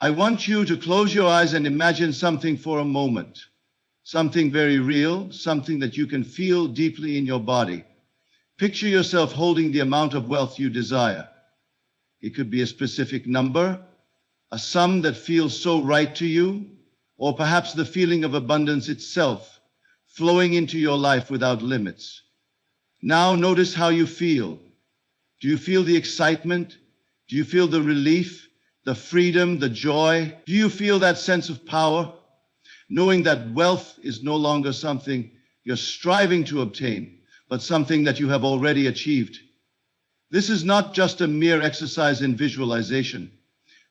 I want you to close your eyes and imagine something for a moment. Something very real, something that you can feel deeply in your body. Picture yourself holding the amount of wealth you desire. It could be a specific number, a sum that feels so right to you, or perhaps the feeling of abundance itself, flowing into your life without limits. Now notice how you feel. Do you feel the excitement? Do you feel the relief, the freedom, the joy? Do you feel that sense of power, knowing that wealth is no longer something you're striving to obtain, but something that you have already achieved? This is not just a mere exercise in visualization.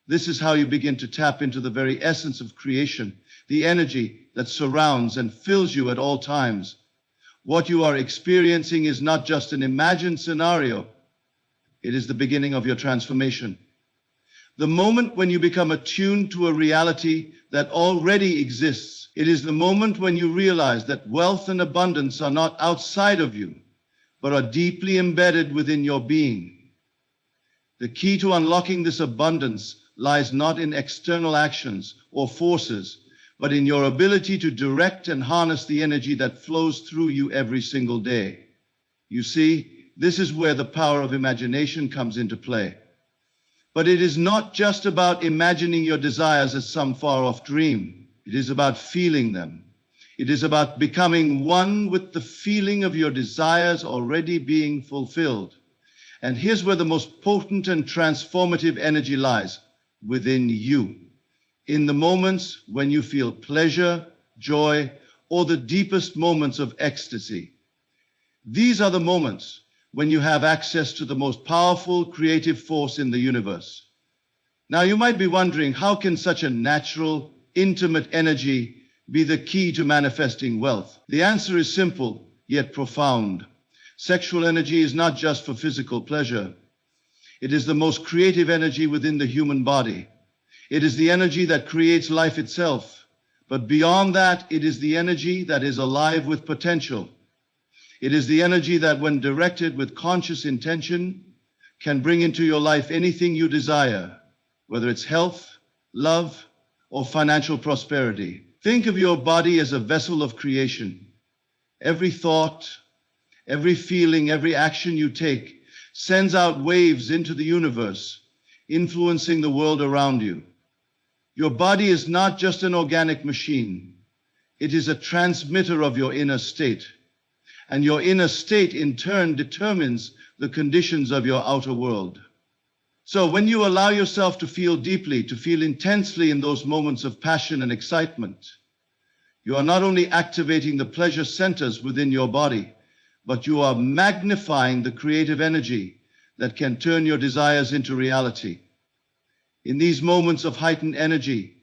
This is how you begin to tap into the very essence of creation, the energy that surrounds and fills you at all times. What you are experiencing is not just an imagined scenario. It is the beginning of your transformation. The moment when you become attuned to a reality that already exists. It is the moment when you realize that wealth and abundance are not outside of you, but are deeply embedded within your being. The key to unlocking this abundance lies not in external actions or forces, but in your ability to direct and harness the energy that flows through you every single day. You see, this is where the power of imagination comes into play. But it is not just about imagining your desires as some far-off dream. It is about feeling them. It is about becoming one with the feeling of your desires already being fulfilled. And here's where the most potent and transformative energy lies: within you. In the moments when you feel pleasure, joy, or the deepest moments of ecstasy. These are the moments when you have access to the most powerful creative force in the universe. Now you might be wondering, how can such a natural, intimate energy be the key to manifesting wealth? The answer is simple, yet profound. Sexual energy is not just for physical pleasure. It is the most creative energy within the human body. It is the energy that creates life itself. But beyond that, it is the energy that is alive with potential. It is the energy that, when directed with conscious intention, can bring into your life anything you desire, whether it's health, love, or financial prosperity. Think of your body as a vessel of creation. Every thought, every feeling, every action you take sends out waves into the universe, influencing the world around you. Your body is not just an organic machine. It is a transmitter of your inner state. And your inner state, in turn, determines the conditions of your outer world. So when you allow yourself to feel deeply, to feel intensely in those moments of passion and excitement, you are not only activating the pleasure centers within your body, but you are magnifying the creative energy that can turn your desires into reality. In these moments of heightened energy,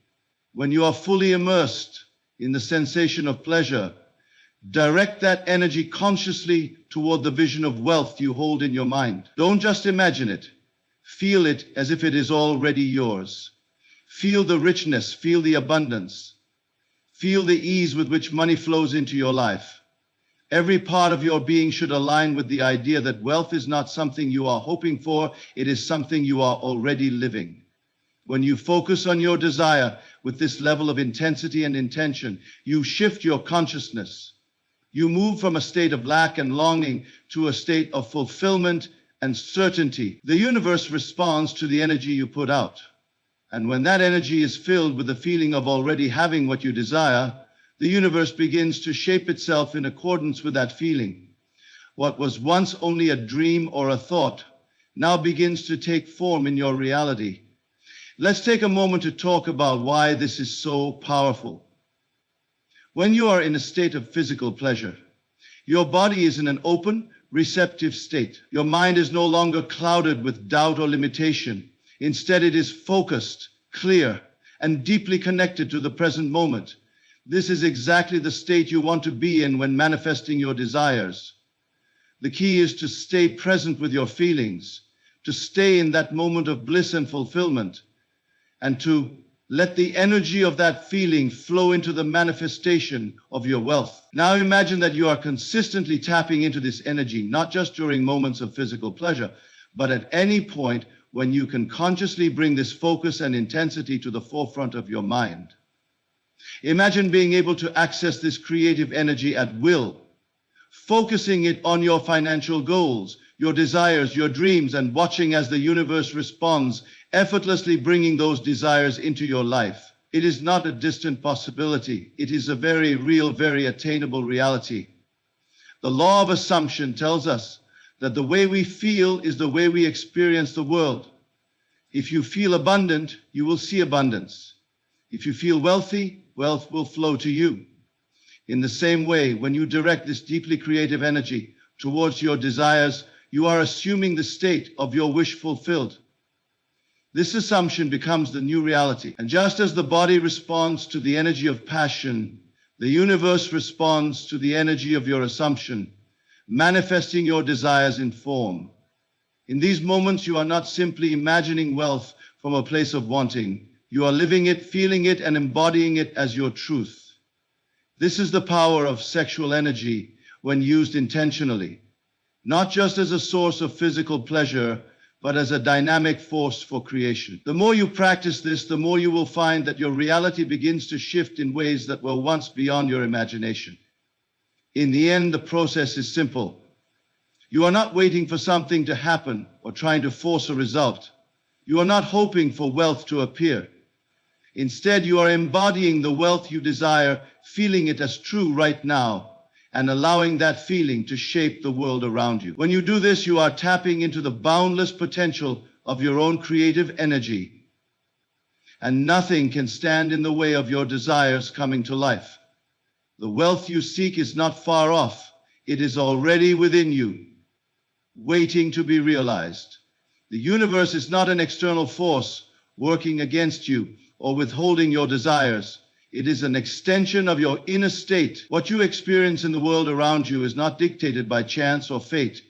when you are fully immersed in the sensation of pleasure, direct that energy consciously toward the vision of wealth you hold in your mind. Don't just imagine it. Feel it as if it is already yours. Feel the richness, feel the abundance. Feel the ease with which money flows into your life. Every part of your being should align with the idea that wealth is not something you are hoping for, it is something you are already living. When you focus on your desire with this level of intensity and intention, you shift your consciousness. You move from a state of lack and longing to a state of fulfillment and certainty. The universe responds to the energy you put out. And when that energy is filled with the feeling of already having what you desire, the universe begins to shape itself in accordance with that feeling. What was once only a dream or a thought now begins to take form in your reality. Let's take a moment to talk about why this is so powerful. When you are in a state of physical pleasure, your body is in an open, receptive state. Your mind is no longer clouded with doubt or limitation. Instead, it is focused, clear, and deeply connected to the present moment. This is exactly the state you want to be in when manifesting your desires. The key is to stay present with your feelings, to stay in that moment of bliss and fulfillment, and to let the energy of that feeling flow into the manifestation of your wealth. Now imagine that you are consistently tapping into this energy, not just during moments of physical pleasure, but at any point when you can consciously bring this focus and intensity to the forefront of your mind. Imagine being able to access this creative energy at will, focusing it on your financial goals, your desires, your dreams, and watching as the universe responds, effortlessly bringing those desires into your life. It is not a distant possibility. It is a very real, very attainable reality. The law of assumption tells us that the way we feel is the way we experience the world. If you feel abundant, you will see abundance. If you feel wealthy, wealth will flow to you. In the same way, when you direct this deeply creative energy towards your desires, you are assuming the state of your wish fulfilled. This assumption becomes the new reality. And just as the body responds to the energy of passion, the universe responds to the energy of your assumption, manifesting your desires in form. In these moments, you are not simply imagining wealth from a place of wanting. You are living it, feeling it, and embodying it as your truth. This is the power of sexual energy when used intentionally, not just as a source of physical pleasure, but as a dynamic force for creation. The more you practice this, the more you will find that your reality begins to shift in ways that were once beyond your imagination. In the end, the process is simple. You are not waiting for something to happen or trying to force a result. You are not hoping for wealth to appear. Instead, you are embodying the wealth you desire, feeling it as true right now, and allowing that feeling to shape the world around you. When you do this, you are tapping into the boundless potential of your own creative energy, and nothing can stand in the way of your desires coming to life. The wealth you seek is not far off. It is already within you, waiting to be realized. The universe is not an external force working against you or withholding your desires. It is an extension of your inner state. What you experience in the world around you is not dictated by chance or fate.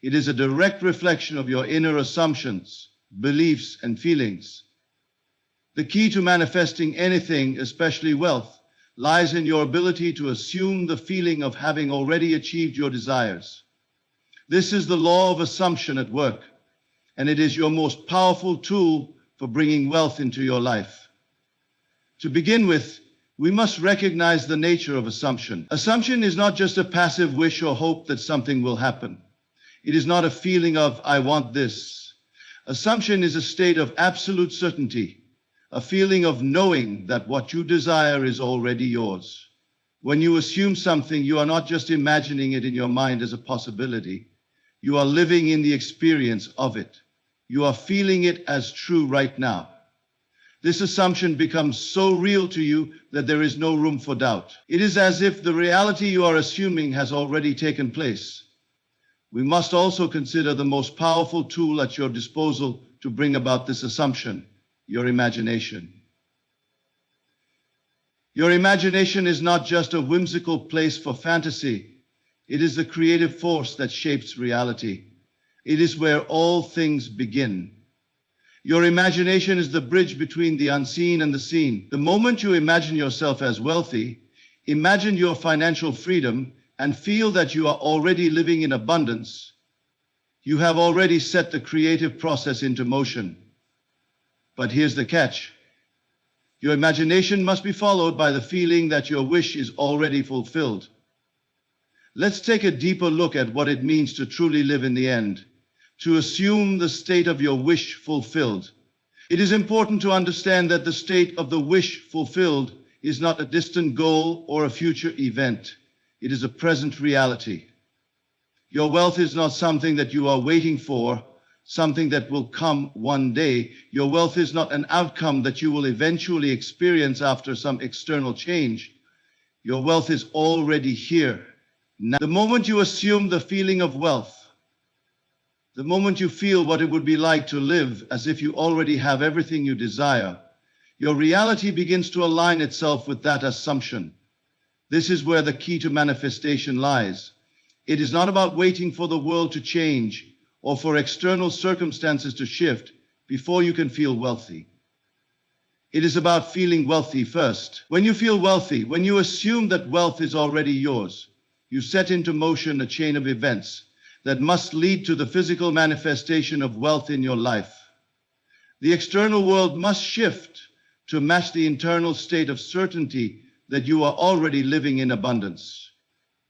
It is a direct reflection of your inner assumptions, beliefs, and feelings. The key to manifesting anything, especially wealth, lies in your ability to assume the feeling of having already achieved your desires. This is the law of assumption at work, and it is your most powerful tool for bringing wealth into your life. To begin with, we must recognize the nature of assumption. Assumption is not just a passive wish or hope that something will happen. It is not a feeling of, I want this. Assumption is a state of absolute certainty, a feeling of knowing that what you desire is already yours. When you assume something, you are not just imagining it in your mind as a possibility. You are living in the experience of it. You are feeling it as true right now. This assumption becomes so real to you that there is no room for doubt. It is as if the reality you are assuming has already taken place. We must also consider the most powerful tool at your disposal to bring about this assumption, your imagination. Your imagination is not just a whimsical place for fantasy. It is the creative force that shapes reality. It is where all things begin. Your imagination is the bridge between the unseen and the seen. The moment you imagine yourself as wealthy, imagine your financial freedom, and feel that you are already living in abundance, you have already set the creative process into motion. But here's the catch. Your imagination must be followed by the feeling that your wish is already fulfilled. Let's take a deeper look at what it means to truly live in the end, to assume the state of your wish fulfilled. It is important to understand that the state of the wish fulfilled is not a distant goal or a future event. It is a present reality. Your wealth is not something that you are waiting for, something that will come one day. Your wealth is not an outcome that you will eventually experience after some external change. Your wealth is already here. Now, the moment you assume the feeling of wealth, the moment you feel what it would be like to live as if you already have everything you desire, your reality begins to align itself with that assumption. This is where the key to manifestation lies. It is not about waiting for the world to change or for external circumstances to shift before you can feel wealthy. It is about feeling wealthy first. When you feel wealthy, when you assume that wealth is already yours, you set into motion a chain of events that must lead to the physical manifestation of wealth in your life. The external world must shift to match the internal state of certainty that you are already living in abundance.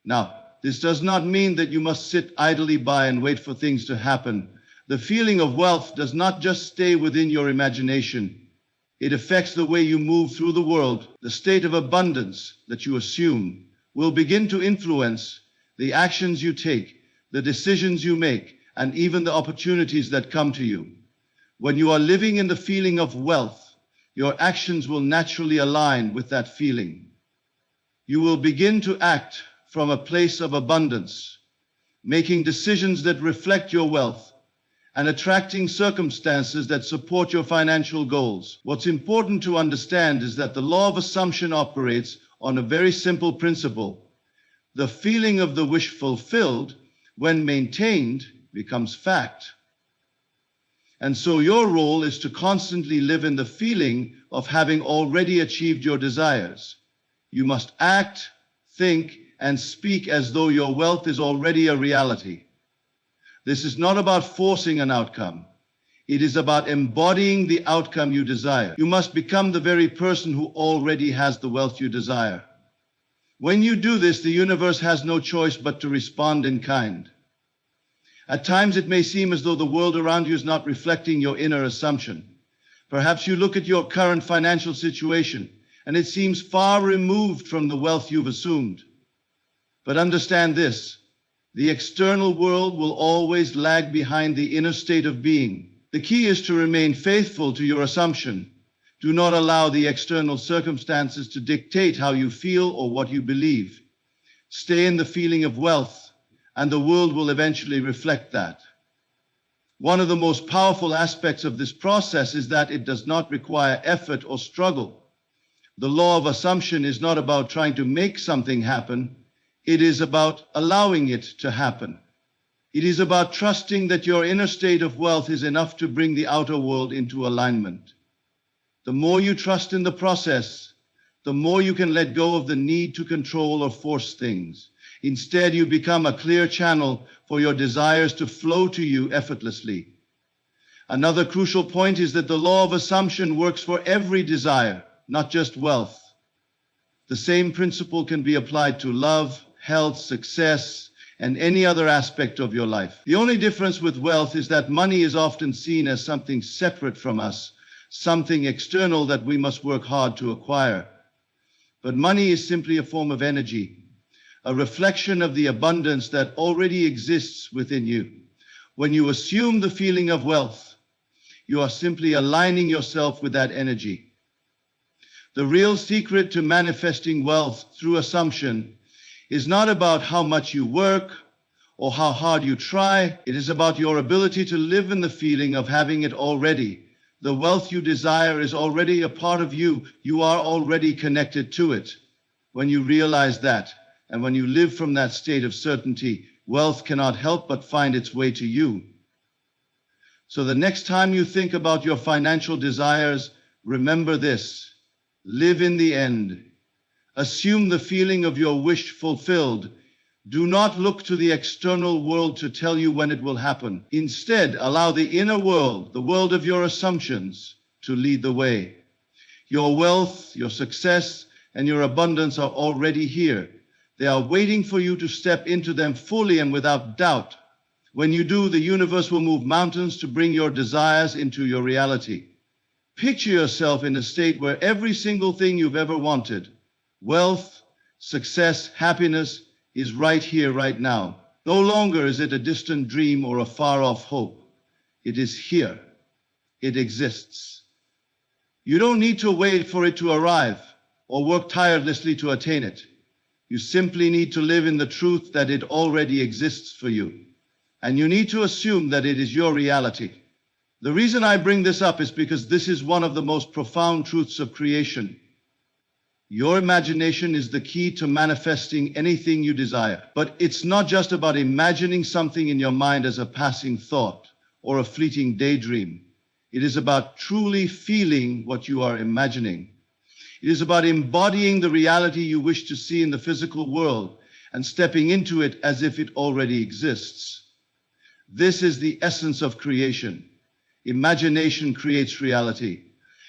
Now, this does not mean that you must sit idly by and wait for things to happen. The feeling of wealth does not just stay within your imagination. It affects the way you move through the world. The state of abundance that you assume will begin to influence the actions you take, the decisions you make, and even the opportunities that come to you. When you are living in the feeling of wealth, your actions will naturally align with that feeling. You will begin to act from a place of abundance, making decisions that reflect your wealth and attracting circumstances that support your financial goals. What's important to understand is that the law of assumption operates on a very simple principle. The feeling of the wish fulfilled, when maintained, becomes fact. And so your role is to constantly live in the feeling of having already achieved your desires. You must act, think, and speak as though your wealth is already a reality. This is not about forcing an outcome. It is about embodying the outcome you desire. You must become the very person who already has the wealth you desire. When you do this, the universe has no choice but to respond in kind. At times it may seem as though the world around you is not reflecting your inner assumption. Perhaps you look at your current financial situation and it seems far removed from the wealth you've assumed. But understand this, the external world will always lag behind the inner state of being. The key is to remain faithful to your assumption. Do not allow the external circumstances to dictate how you feel or what you believe. Stay in the feeling of wealth, and the world will eventually reflect that. One of the most powerful aspects of this process is that it does not require effort or struggle. The law of assumption is not about trying to make something happen. It is about allowing it to happen. It is about trusting that your inner state of wealth is enough to bring the outer world into alignment. The more you trust in the process, the more you can let go of the need to control or force things. Instead, you become a clear channel for your desires to flow to you effortlessly. Another crucial point is that the law of assumption works for every desire, not just wealth. The same principle can be applied to love, health, success, and any other aspect of your life. The only difference with wealth is that money is often seen as something separate from us, something external that we must work hard to acquire. But money is simply a form of energy, a reflection of the abundance that already exists within you. When you assume the feeling of wealth, you are simply aligning yourself with that energy. The real secret to manifesting wealth through assumption is not about how much you work or how hard you try. It is about your ability to live in the feeling of having it already. The wealth you desire is already a part of you. You are already connected to it. When you realize that, and when you live from that state of certainty, wealth cannot help but find its way to you. So the next time you think about your financial desires, remember this: live in the end. Assume the feeling of your wish fulfilled. Do not look to the external world to tell you when it will happen. Instead, allow the inner world, the world of your assumptions, to lead the way. Your wealth, your success, and your abundance are already here. They are waiting for you to step into them fully and without doubt. When you do, the universe will move mountains to bring your desires into your reality. Picture yourself in a state where every single thing you've ever wanted, wealth, success, happiness, is right here, right now. No longer is it a distant dream or a far-off hope. It is here. It exists. You don't need to wait for it to arrive or work tirelessly to attain it. You simply need to live in the truth that it already exists for you. And you need to assume that it is your reality. The reason I bring this up is because this is one of the most profound truths of creation. Your imagination is the key to manifesting anything you desire. But it's not just about imagining something in your mind as a passing thought or a fleeting daydream. It is about truly feeling what you are imagining. It is about embodying the reality you wish to see in the physical world and stepping into it as if it already exists. This is the essence of creation. Imagination creates reality.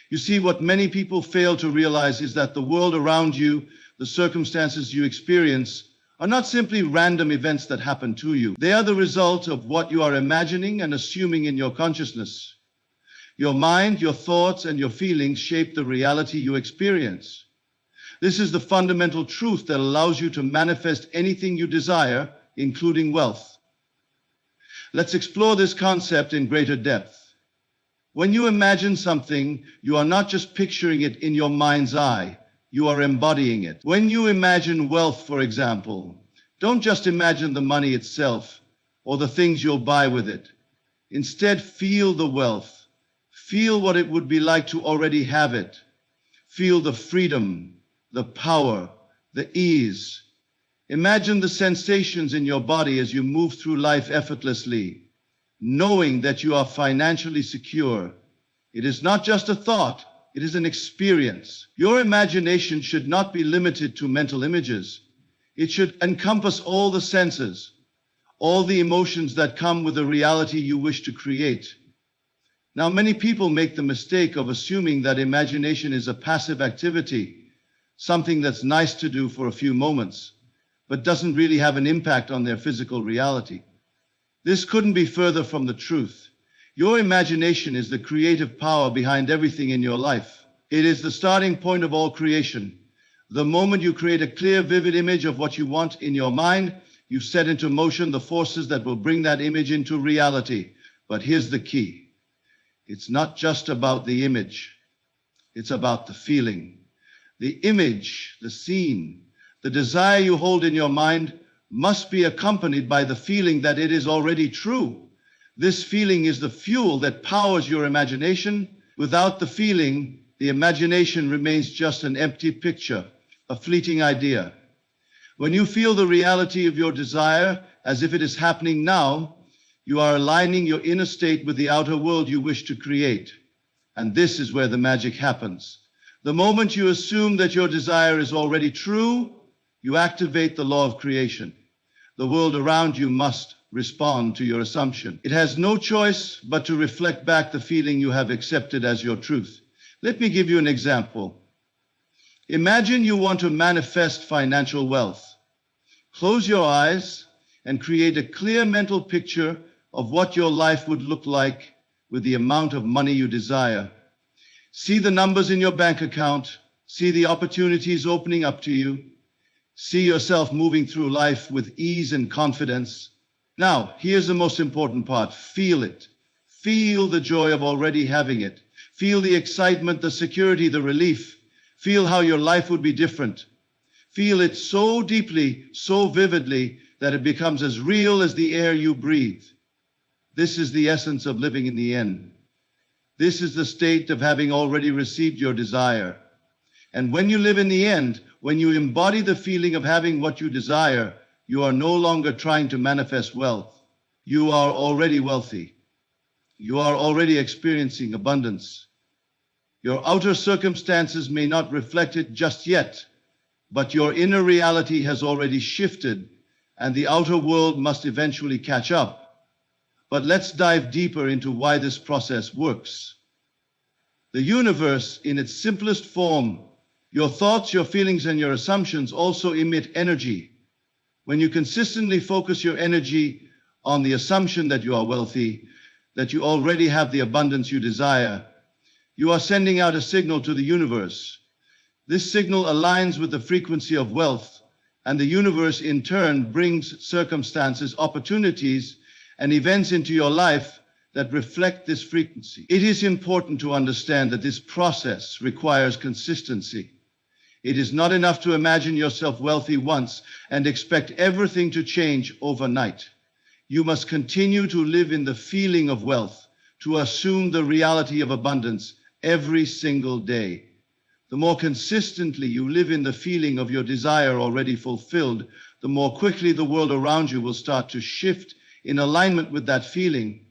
You see, what many people fail to realize is that the world around you, the circumstances you experience, are not simply random events that happen to you. They are the result of what you are imagining and assuming in your consciousness. Your mind, your thoughts, and your feelings shape the reality you experience. This is the fundamental truth that allows you to manifest anything you desire, including wealth. Let's explore this concept in greater depth. When you imagine something, you are not just picturing it in your mind's eye, you are embodying it. When you imagine wealth, for example, don't just imagine the money itself or the things you'll buy with it. Instead, feel the wealth. Feel what it would be like to already have it. Feel the freedom, the power, the ease. Imagine the sensations in your body as you move through life effortlessly, knowing that you are financially secure. It is not just a thought, it is an experience. Your imagination should not be limited to mental images. It should encompass all the senses, all the emotions that come with the reality you wish to create. Now, many people make the mistake of assuming that imagination is a passive activity, something that's nice to do for a few moments, but doesn't really have an impact on their physical reality. This couldn't be further from the truth. Your imagination is the creative power behind everything in your life. It is the starting point of all creation. The moment you create a clear, vivid image of what you want in your mind, you set into motion the forces that will bring that image into reality. But here's the key. It's not just about the image. It's about the feeling. The image, the scene, the desire you hold in your mind must be accompanied by the feeling that it is already true. This feeling is the fuel that powers your imagination. Without the feeling, the imagination remains just an empty picture, a fleeting idea. When you feel the reality of your desire as if it is happening now, you are aligning your inner state with the outer world you wish to create. And this is where the magic happens. The moment you assume that your desire is already true, you activate the law of creation. The world around you must respond to your assumption. It has no choice but to reflect back the feeling you have accepted as your truth. Let me give you an example. Imagine you want to manifest financial wealth. Close your eyes and create a clear mental picture of what your life would look like with the amount of money you desire. See the numbers in your bank account. See the opportunities opening up to you. See yourself moving through life with ease and confidence. Now, here's the most important part. Feel it. Feel the joy of already having it. Feel the excitement, the security, the relief. Feel how your life would be different. Feel it so deeply, so vividly, that it becomes as real as the air you breathe. This is the essence of living in the end. This is the state of having already received your desire. And when you live in the end, when you embody the feeling of having what you desire, you are no longer trying to manifest wealth. You are already wealthy. You are already experiencing abundance. Your outer circumstances may not reflect it just yet, but your inner reality has already shifted, and the outer world must eventually catch up. But let's dive deeper into why this process works. The universe, in its simplest form, your thoughts, your feelings, and your assumptions also emit energy. When you consistently focus your energy on the assumption that you are wealthy, that you already have the abundance you desire, you are sending out a signal to the universe. This signal aligns with the frequency of wealth, and the universe in turn brings circumstances, opportunities, and events into your life that reflect this frequency. It is important to understand that this process requires consistency. It is not enough to imagine yourself wealthy once and expect everything to change overnight. You must continue to live in the feeling of wealth, to assume the reality of abundance every single day. The more consistently you live in the feeling of your desire already fulfilled, the more quickly the world around you will start to shift in alignment with that feeling.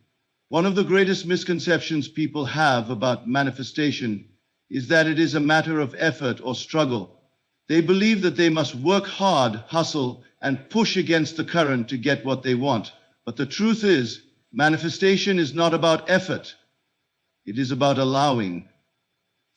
One of the greatest misconceptions people have about manifestation is that it is a matter of effort or struggle. They believe that they must work hard, hustle, and push against the current to get what they want. But the truth is, manifestation is not about effort. It is about allowing.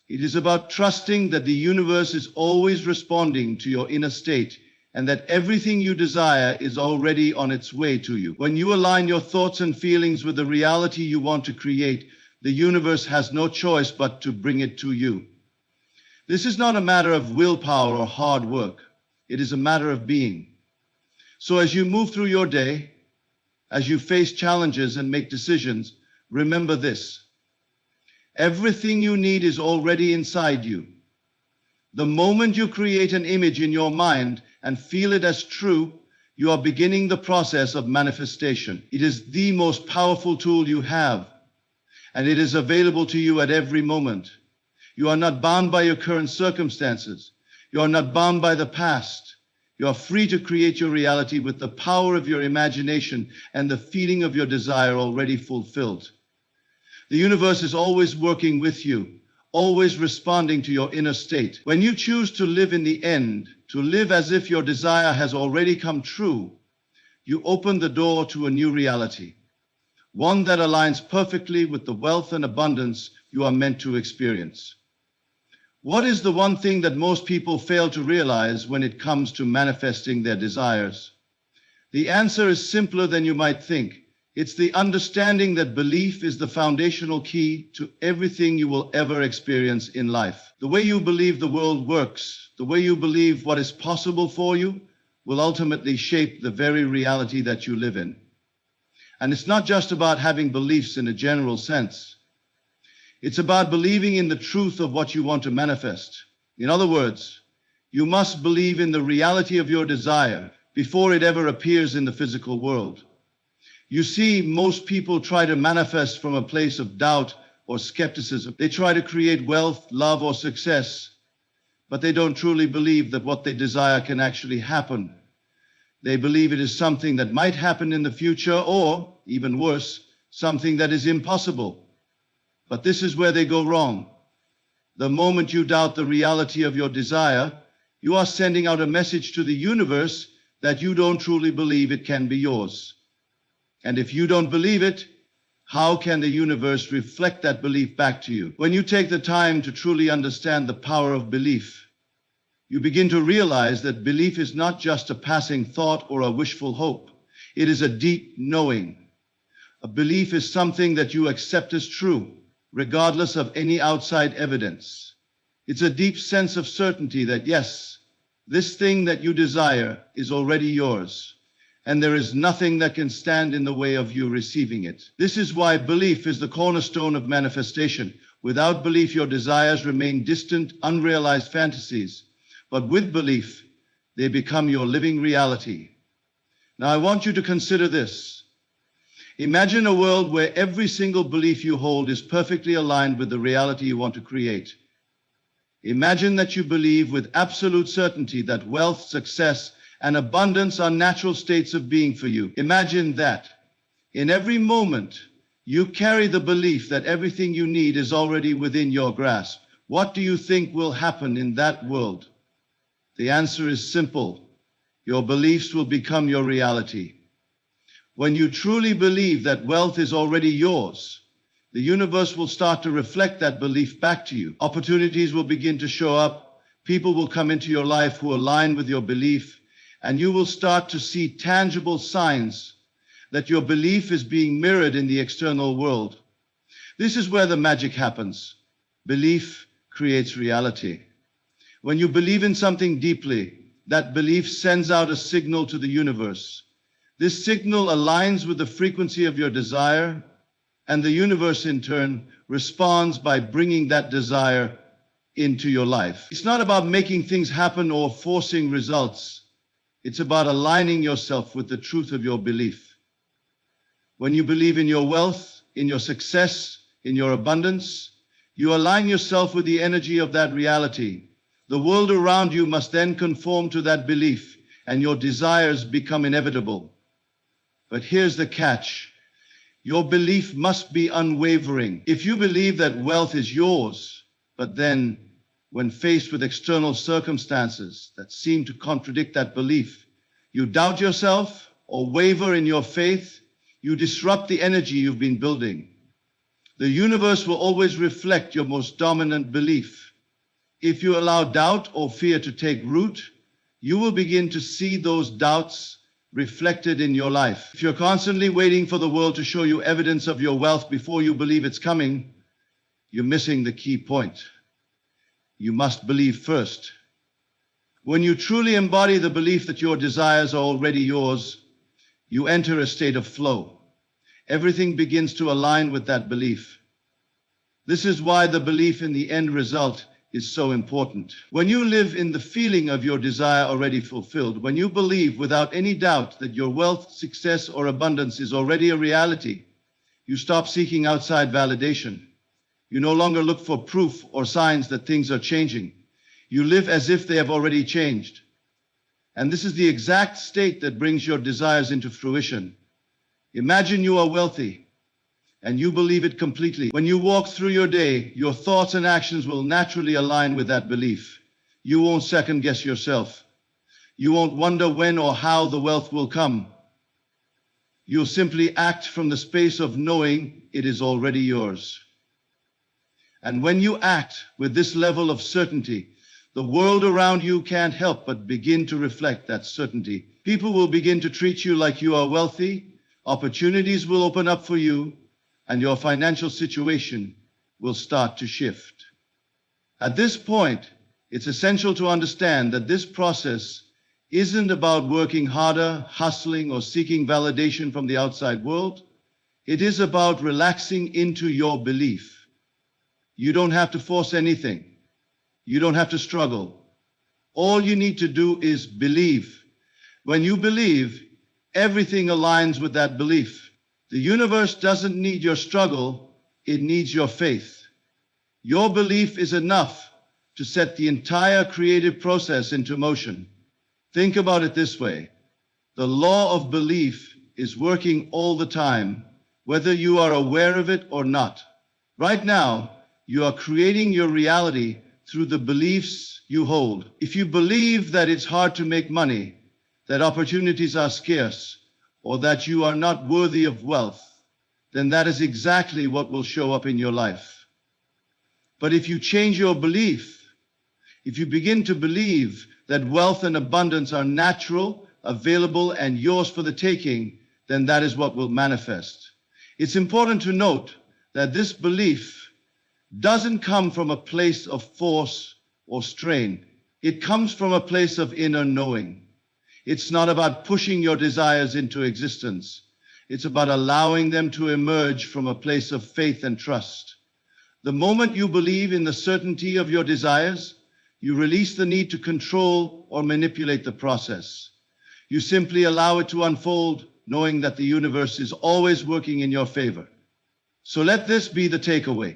It is about trusting that the universe is always responding to your inner state and that everything you desire is already on its way to you. When you align your thoughts and feelings with the reality you want to create, the universe has no choice but to bring it to you. This is not a matter of willpower or hard work. It is a matter of being. So as you move through your day, as you face challenges and make decisions, remember this. Everything you need is already inside you. The moment you create an image in your mind and feel it as true, you are beginning the process of manifestation. It is the most powerful tool you have, and it is available to you at every moment. You are not bound by your current circumstances. You are not bound by the past. You are free to create your reality with the power of your imagination and the feeling of your desire already fulfilled. The universe is always working with you, always responding to your inner state. When you choose to live in the end, to live as if your desire has already come true, you open the door to a new reality, one that aligns perfectly with the wealth and abundance you are meant to experience. What is the one thing that most people fail to realize when it comes to manifesting their desires? The answer is simpler than you might think. It's the understanding that belief is the foundational key to everything you will ever experience in life. The way you believe the world works, the way you believe what is possible for you, will ultimately shape the very reality that you live in. And it's not just about having beliefs in a general sense. It's about believing in the truth of what you want to manifest. In other words, you must believe in the reality of your desire before it ever appears in the physical world. You see, most people try to manifest from a place of doubt or skepticism. They try to create wealth, love, or success, but they don't truly believe that what they desire can actually happen. They believe it is something that might happen in the future, or, even worse, something that is impossible. But this is where they go wrong. The moment you doubt the reality of your desire, you are sending out a message to the universe that you don't truly believe it can be yours. And if you don't believe it, how can the universe reflect that belief back to you? When you take the time to truly understand the power of belief, you begin to realize that belief is not just a passing thought or a wishful hope. It is a deep knowing. A belief is something that you accept as true, regardless of any outside evidence. It's a deep sense of certainty that, yes, this thing that you desire is already yours, and there is nothing that can stand in the way of you receiving it. This is why belief is the cornerstone of manifestation. Without belief, your desires remain distant, unrealized fantasies. But with belief, they become your living reality. Now, I want you to consider this. Imagine a world where every single belief you hold is perfectly aligned with the reality you want to create. Imagine that you believe with absolute certainty that wealth, success, and abundance are natural states of being for you. Imagine that. In every moment, you carry the belief that everything you need is already within your grasp. What do you think will happen in that world? The answer is simple. Your beliefs will become your reality. When you truly believe that wealth is already yours, the universe will start to reflect that belief back to you. Opportunities will begin to show up. People will come into your life who align with your belief, and you will start to see tangible signs that your belief is being mirrored in the external world. This is where the magic happens. Belief creates reality. When you believe in something deeply, that belief sends out a signal to the universe. This signal aligns with the frequency of your desire, and the universe in turn responds by bringing that desire into your life. It's not about making things happen or forcing results. It's about aligning yourself with the truth of your belief. When you believe in your wealth, in your success, in your abundance, you align yourself with the energy of that reality. The world around you must then conform to that belief, and your desires become inevitable. But here's the catch. Your belief must be unwavering. If you believe that wealth is yours, but then when faced with external circumstances that seem to contradict that belief, you doubt yourself or waver in your faith, you disrupt the energy you've been building. The universe will always reflect your most dominant belief. If you allow doubt or fear to take root, you will begin to see those doubts reflected in your life. If you're constantly waiting for the world to show you evidence of your wealth before you believe it's coming, you're missing the key point. You must believe first. When you truly embody the belief that your desires are already yours, you enter a state of flow. Everything begins to align with that belief. This is why the belief in the end result is so important. When you live in the feeling of your desire already fulfilled, when you believe without any doubt that your wealth, success, or abundance is already a reality, you stop seeking outside validation. You no longer look for proof or signs that things are changing. You live as if they have already changed. And this is the exact state that brings your desires into fruition. Imagine you are wealthy, and you believe it completely. When you walk through your day, your thoughts and actions will naturally align with that belief. You won't second guess yourself. You won't wonder when or how the wealth will come. You'll simply act from the space of knowing it is already yours. And when you act with this level of certainty, the world around you can't help but begin to reflect that certainty. People will begin to treat you like you are wealthy, opportunities will open up for you, and your financial situation will start to shift. At this point, it's essential to understand that this process isn't about working harder, hustling, or seeking validation from the outside world. It is about relaxing into your belief. You don't have to force anything. You don't have to struggle. All you need to do is believe. When you believe, everything aligns with that belief. The universe doesn't need your struggle, it needs your faith. Your belief is enough to set the entire creative process into motion. Think about it this way. The law of belief is working all the time, whether you are aware of it or not. Right now, you are creating your reality through the beliefs you hold. If you believe that it's hard to make money, that opportunities are scarce, or that you are not worthy of wealth, then that is exactly what will show up in your life. But if you change your belief, if you begin to believe that wealth and abundance are natural, available, and yours for the taking, then that is what will manifest. It's important to note that this belief doesn't come from a place of force or strain. It comes from a place of inner knowing. It's not about pushing your desires into existence. It's about allowing them to emerge from a place of faith and trust. The moment you believe in the certainty of your desires, you release the need to control or manipulate the process. You simply allow it to unfold, knowing that the universe is always working in your favor. So let this be the takeaway.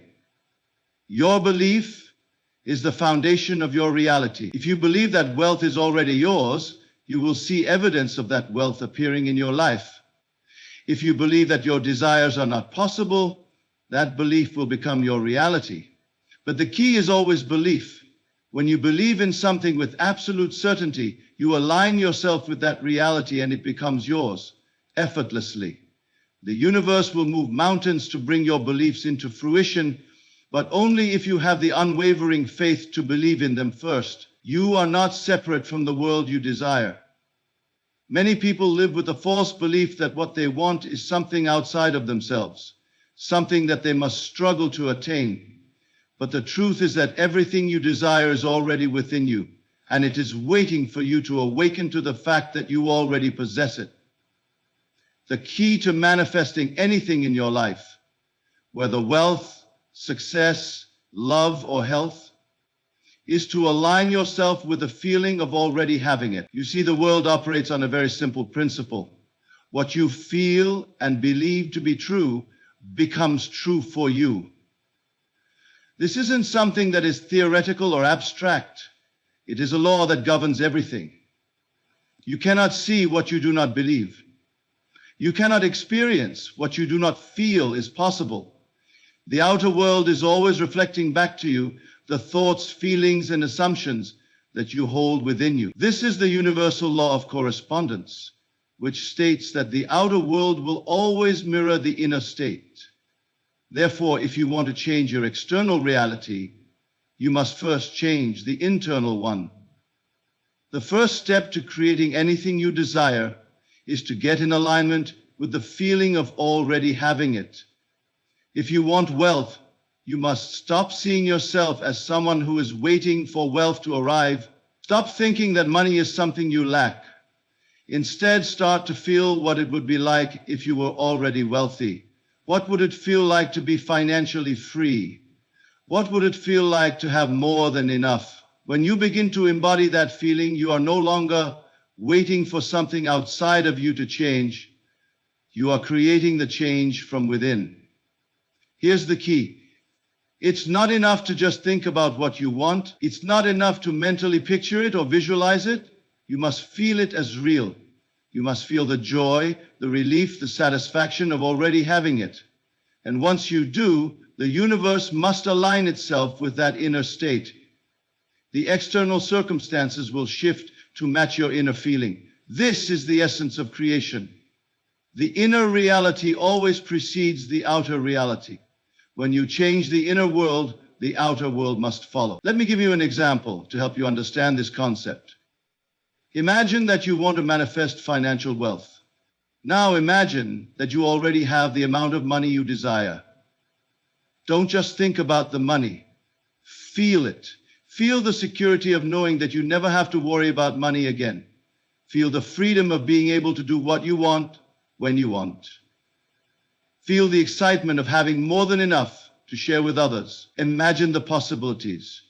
Your belief is the foundation of your reality. If you believe that wealth is already yours, you will see evidence of that wealth appearing in your life. If you believe that your desires are not possible, that belief will become your reality. But the key is always belief. When you believe in something with absolute certainty, you align yourself with that reality and it becomes yours, effortlessly. The universe will move mountains to bring your beliefs into fruition, but only if you have the unwavering faith to believe in them first. You are not separate from the world you desire. Many people live with a false belief that what they want is something outside of themselves, something that they must struggle to attain. But the truth is that everything you desire is already within you, and it is waiting for you to awaken to the fact that you already possess it. The key to manifesting anything in your life, whether wealth, success, love, or health, is to align yourself with the feeling of already having it. You see, the world operates on a very simple principle. What you feel and believe to be true becomes true for you. This isn't something that is theoretical or abstract. It is a law that governs everything. You cannot see what you do not believe. You cannot experience what you do not feel is possible. The outer world is always reflecting back to you the thoughts, feelings, and assumptions that you hold within you. This is the universal law of Therefore, if you want to change your external reality, you must first change the internal one. The first step to creating anything you desire is to get in alignment with the feeling of already having it. If you want wealth, you must stop seeing yourself as someone who is waiting for wealth to arrive. Stop thinking that money is something you lack. Instead, start to feel what it would be like if you were already wealthy. What would it feel like to be financially free? What would it feel like to have more than enough? When you begin to embody that feeling, you are no longer waiting for something outside of you to change. You are creating the change from within. Here's the key. It's not enough to just think about what you want. It's not enough to mentally picture it or visualize it. You must feel it as real. You must feel the joy, the relief, the satisfaction of already having it. And once you do, the universe must align itself with that inner state. The external circumstances will shift to match your inner feeling. This is the essence of creation. The inner reality always precedes the outer reality. When you change the inner world, the outer world must follow. Let me give you an example to help you understand this concept. Imagine that you want to manifest financial wealth. Now imagine that you already have the amount of money you desire. Don't just think about the money. Feel it. Feel the security of knowing that you never have to worry about money again. Feel the freedom of being able to do what you want when you want. Feel the excitement of having more than enough to share with others. Imagine the possibilities,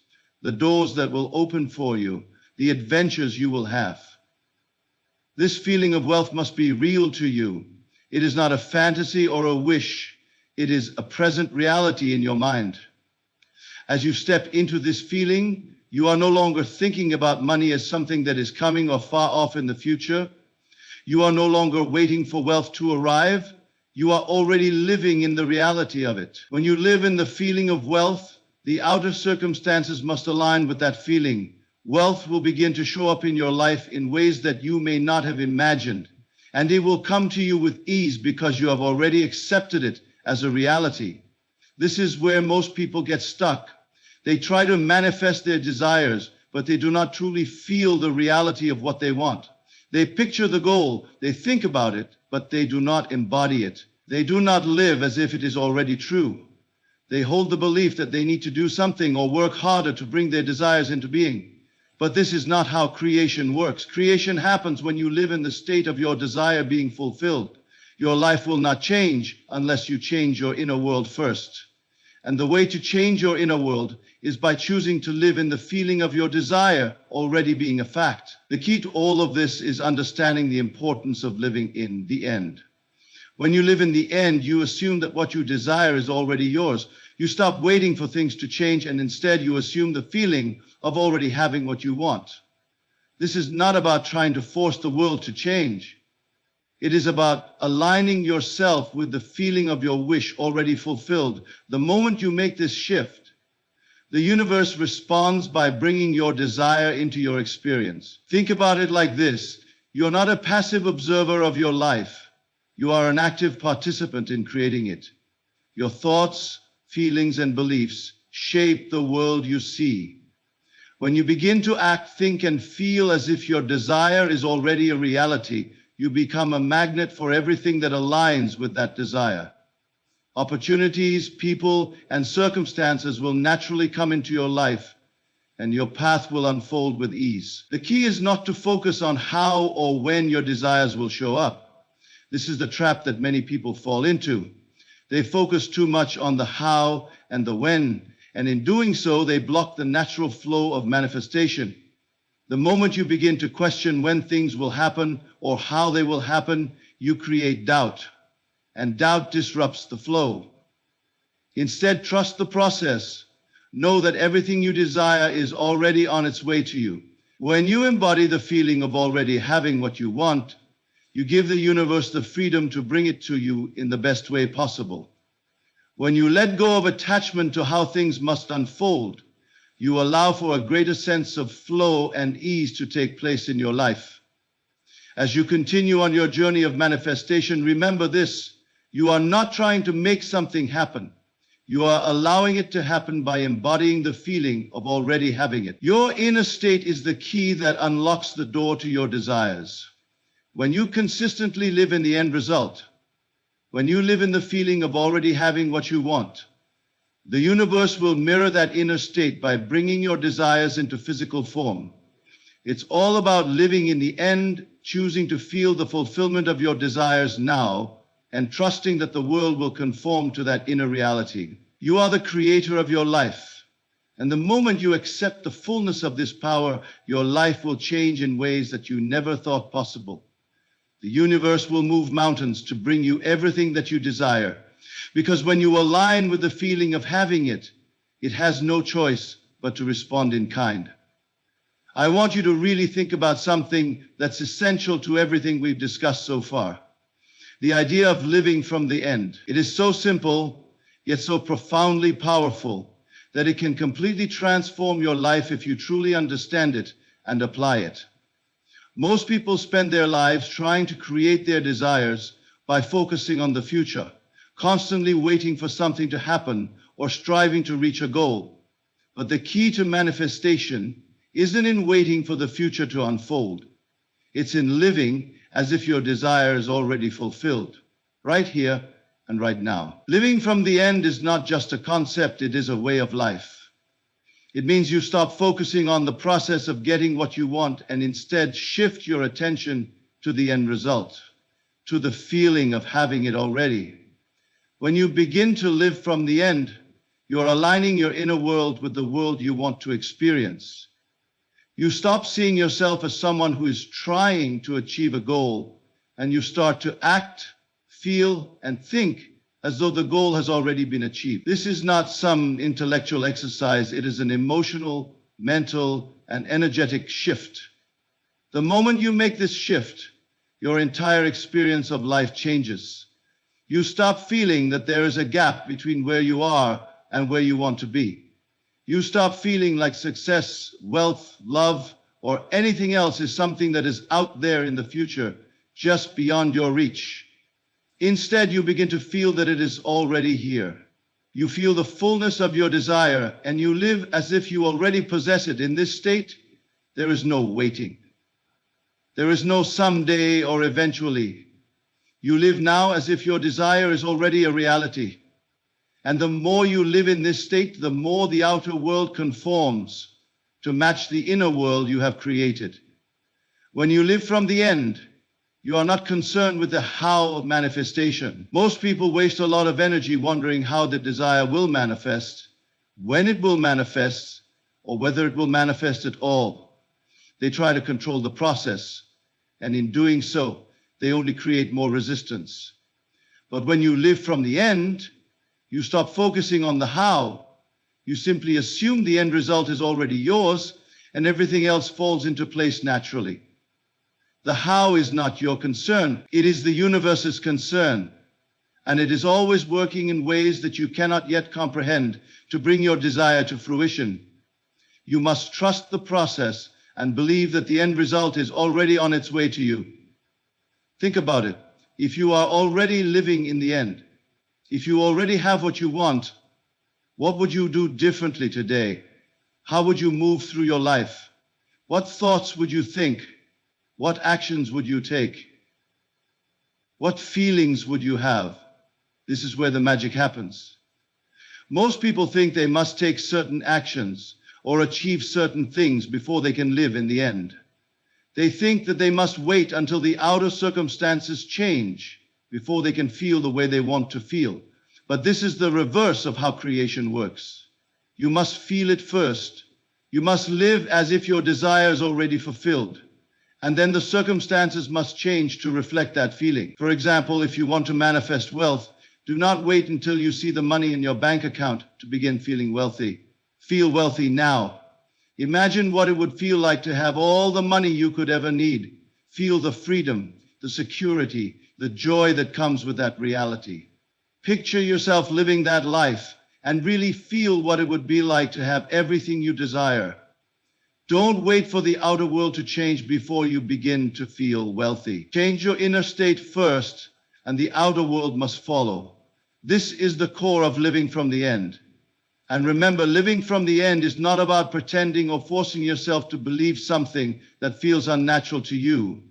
the doors that will open for you, the adventures you will have. This feeling of wealth must be real to you. It is not a fantasy or a wish. It is a present reality in your mind. As you step into this feeling, you are no longer thinking about money as something that is coming or far off in the future. You are no longer waiting for wealth to arrive. You are already living in the reality of it. When you live in the feeling of wealth, the outer circumstances must align with that feeling. Wealth will begin to show up in your life in ways that you may not have imagined, and it will come to you with ease because you have already accepted it as a reality. This is where most people get stuck. They try to manifest their desires, but they do not truly feel the reality of what they want. They picture the goal, they think about it, but they do not embody it. They do not live as if it is already true. They hold the belief that they need to do something or work harder to bring their desires into being. But this is not how creation works. Creation happens when you live in the state of your desire being fulfilled. Your life will not change unless you change your inner world first. And the way to change your inner world is by choosing to live in the feeling of your desire already being a fact. The key to all of this is understanding the importance of living in the end. When you live in the end, you assume that what you desire is already yours. You stop waiting for things to change, and instead you assume the feeling of already having what you want. This is not about trying to force the world to change. It is about aligning yourself with the feeling of your wish already fulfilled. The moment you make this shift, the universe responds by bringing your desire into your experience. Think about it like this. You're not a passive observer of your life. You are an active participant in creating it. Your thoughts, feelings, and beliefs shape the world you see. When you begin to act, think, and feel as if your desire is already a reality, you become a magnet for everything that aligns with that desire. Opportunities, people, and circumstances will naturally come into your life, and your path will unfold with ease. The key is not to focus on how or when your desires will show up. This is the trap that many people fall into. They focus too much on the how and the when, and in doing so, they block the natural flow of manifestation. The moment you begin to question when things will happen or how they will happen, you create doubt, and doubt disrupts the flow. Instead, trust the process. Know that everything you desire is already on its way to you. When you embody the feeling of already having what you want, you give the universe the freedom to bring it to you in the best way possible. When you let go of attachment to how things must unfold, you allow for a greater sense of flow and ease to take place in your life. As you continue on your journey of manifestation, remember this: you are not trying to make something happen. You are allowing it to happen by embodying the feeling of already having it. Your inner state is the key that unlocks the door to your desires. When you consistently live in the end result, when you live in the feeling of already having what you want, the universe will mirror that inner state by bringing your desires into physical form. It's all about living in the end, choosing to feel the fulfillment of your desires now, and trusting that the world will conform to that inner reality. You are the creator of your life. And the moment you accept the fullness of this power, your life will change in ways that you never thought possible. The universe will move mountains to bring you everything that you desire. Because when you align with the feeling of having it, it has no choice but to respond in kind. I want you to really think about something that's essential to everything we've discussed so far. The idea of living from the end. It is so simple, yet so profoundly powerful, that it can completely transform your life if you truly understand it and apply it. Most people spend their lives trying to create their desires by focusing on the future, constantly waiting for something to happen or striving to reach a goal. But the key to manifestation isn't in waiting for the future to unfold. It's in living as if your desire is already fulfilled, right here and right now. Living from the end is not just a concept, it is a way of life. It means you stop focusing on the process of getting what you want and instead shift your attention to the end result, to the feeling of having it already. When you begin to live from the end, you're aligning your inner world with the world you want to experience. You stop seeing yourself as someone who is trying to achieve a goal, and you start to act, feel, and think as though the goal has already been achieved. This is not some intellectual exercise. It is an emotional, mental, and energetic shift. The moment you make this shift, your entire experience of life changes. You stop feeling that there is a gap between where you are and where you want to be. You stop feeling like success, wealth, love, or anything else is something that is out there in the future, just beyond your reach. Instead, you begin to feel that it is already here. You feel the fullness of your desire, and you live as if you already possess it. In this state, there is no waiting. There is no someday or eventually. You live now as if your desire is already a reality. And the more you live in this state, the more the outer world conforms to match the inner world you have created. When you live from the end, you are not concerned with the how of manifestation. Most people waste a lot of energy wondering how the desire will manifest, when it will manifest, or whether it will manifest at all. They try to control the process, and in doing so, they only create more resistance. But when you live from the end, you stop focusing on the how. You simply assume the end result is already yours, and everything else falls into place naturally. The how is not your concern. It is the universe's concern. And it is always working in ways that you cannot yet comprehend to bring your desire to fruition. You must trust the process and believe that the end result is already on its way to you. Think about it. If you are already living in the end, if you already have what you want, what would you do differently today? How would you move through your life? What thoughts would you think? What actions would you take? What feelings would you have? This is where the magic happens. Most people think they must take certain actions or achieve certain things before they can live in the end. They think that they must wait until the outer circumstances change before they can feel the way they want to feel. But this is the reverse of how creation works. You must feel it first. You must live as if your desire is already fulfilled. And then the circumstances must change to reflect that feeling. For example, if you want to manifest wealth, do not wait until you see the money in your bank account to begin feeling wealthy. Feel wealthy now. Imagine what it would feel like to have all the money you could ever need. Feel the freedom, the security, the joy that comes with that reality. Picture yourself living that life and really feel what it would be like to have everything you desire. Don't wait for the outer world to change before you begin to feel wealthy. Change your inner state first, and the outer world must follow. This is the core of living from the end. And remember, living from the end is not about pretending or forcing yourself to believe something that feels unnatural to you.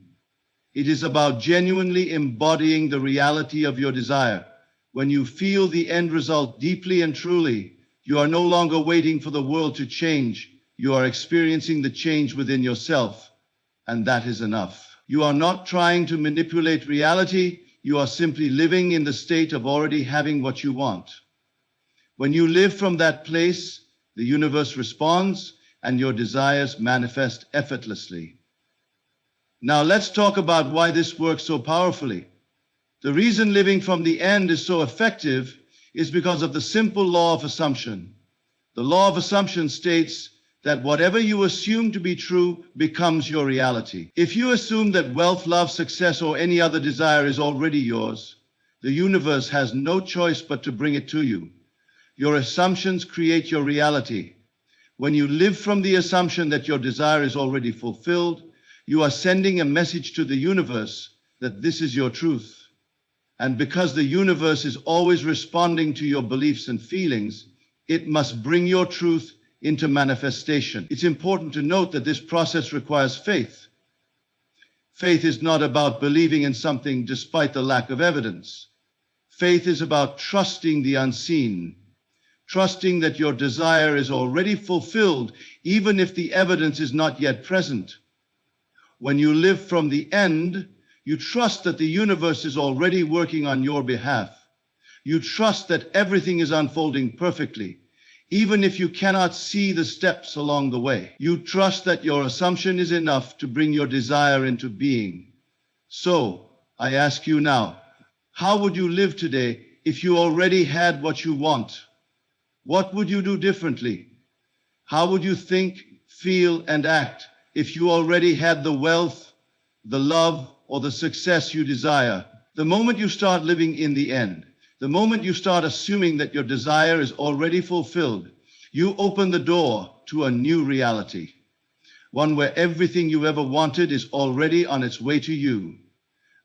It is about genuinely embodying the reality of your desire. When you feel the end result deeply and truly, you are no longer waiting for the world to change. You are experiencing the change within yourself, and that is enough. You are not trying to manipulate reality. You are simply living in the state of already having what you want. When you live from that place, the universe responds and your desires manifest effortlessly. Now let's talk about why this works so powerfully. The reason living from the end is so effective is because of the simple law of assumption. The law of assumption states that whatever you assume to be true becomes your reality. If you assume that wealth, love, success, or any other desire is already yours, the universe has no choice but to bring it to you. Your assumptions create your reality. When you live from the assumption that your desire is already fulfilled, you are sending a message to the universe that this is your truth. And because the universe is always responding to your beliefs and feelings, it must bring your truth into manifestation. It's important to note that this process requires faith. Faith is not about believing in something despite the lack of evidence. Faith is about trusting the unseen, trusting that your desire is already fulfilled, even if the evidence is not yet present. When you live from the end, you trust that the universe is already working on your behalf. You trust that everything is unfolding perfectly, even if you cannot see the steps along the way. You trust that your assumption is enough to bring your desire into being. So, I ask you now, how would you live today if you already had what you want? What would you do differently? How would you think, feel, and act if you already had the wealth, the love, or the success you desire? The moment you start living in the end, the moment you start assuming that your desire is already fulfilled, you open the door to a new reality, one where everything you ever wanted is already on its way to you.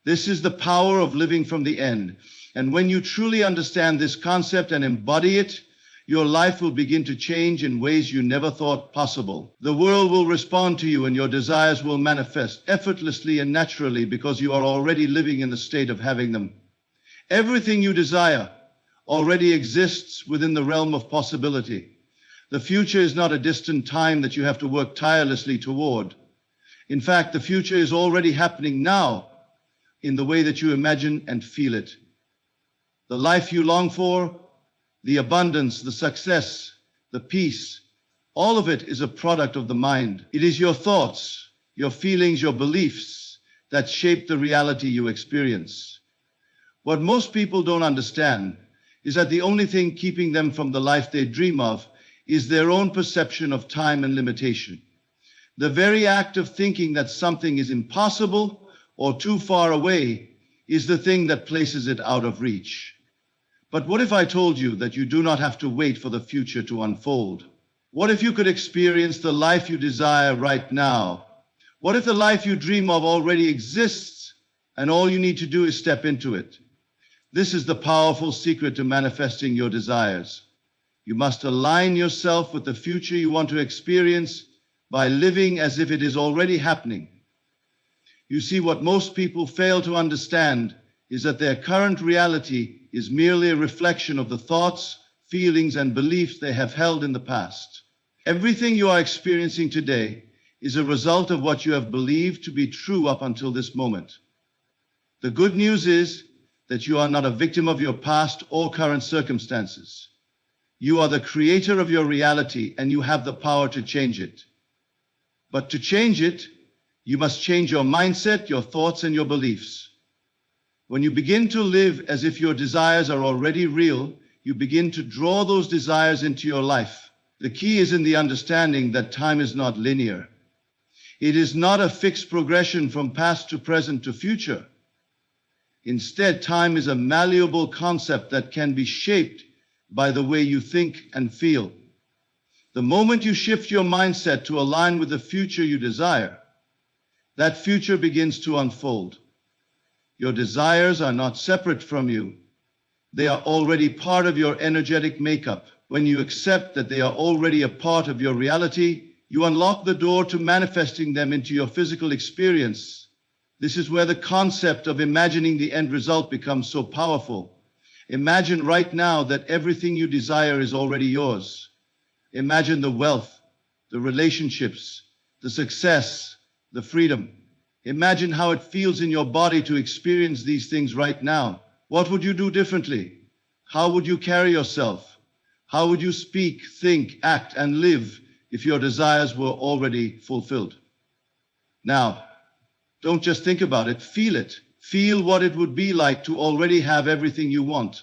This is the power of living from the end. And when you truly understand this concept and embody it, your life will begin to change in ways you never thought possible. The world will respond to you and your desires will manifest effortlessly and naturally because you are already living in the state of having them. Everything you desire already exists within the realm of possibility. The future is not a distant time that you have to work tirelessly toward. In fact, the future is already happening now in the way that you imagine and feel it. The life you long for, the abundance, the success, the peace, all of it is a product of the mind. It is your thoughts, your feelings, your beliefs that shape the reality you experience. What most people don't understand is that the only thing keeping them from the life they dream of is their own perception of time and limitation. The very act of thinking that something is impossible or too far away is the thing that places it out of reach. But what if I told you that you do not have to wait for the future to unfold? What if you could experience the life you desire right now? What if the life you dream of already exists and all you need to do is step into it? This is the powerful secret to manifesting your desires. You must align yourself with the future you want to experience by living as if it is already happening. You see, what most people fail to understand is that their current reality is merely a reflection of the thoughts, feelings, and beliefs they have held in the past. Everything you are experiencing today is a result of what you have believed to be true up until this moment. The good news is that you are not a victim of your past or current circumstances. You are the creator of your reality and you have the power to change it. But to change it, you must change your mindset, your thoughts, and your beliefs. When you begin to live as if your desires are already real, you begin to draw those desires into your life. The key is in the understanding that time is not linear. It is not a fixed progression from past to present to future. Instead, time is a malleable concept that can be shaped by the way you think and feel. The moment you shift your mindset to align with the future you desire, that future begins to unfold. Your desires are not separate from you. They are already part of your energetic makeup. When you accept that they are already a part of your reality, you unlock the door to manifesting them into your physical experience. This is where the concept of imagining the end result becomes so powerful. Imagine right now that everything you desire is already yours. Imagine the wealth, the relationships, the success, the freedom. Imagine how it feels in your body to experience these things right now. What would you do differently? How would you carry yourself? How would you speak, think, act, and live if your desires were already fulfilled? Now, don't just think about it, feel it. Feel what it would be like to already have everything you want.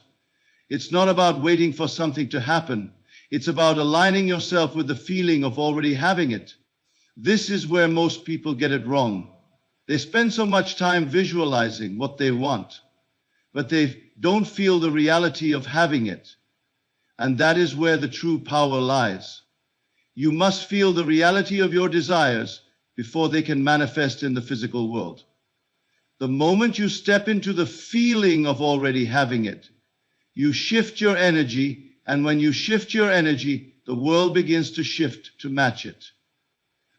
It's not about waiting for something to happen. It's about aligning yourself with the feeling of already having it. This is where most people get it wrong. They spend so much time visualizing what they want, but they don't feel the reality of having it. And that is where the true power lies. You must feel the reality of your desires before they can manifest in the physical world. The moment you step into the feeling of already having it, you shift your energy, and when you shift your energy, the world begins to shift to match it.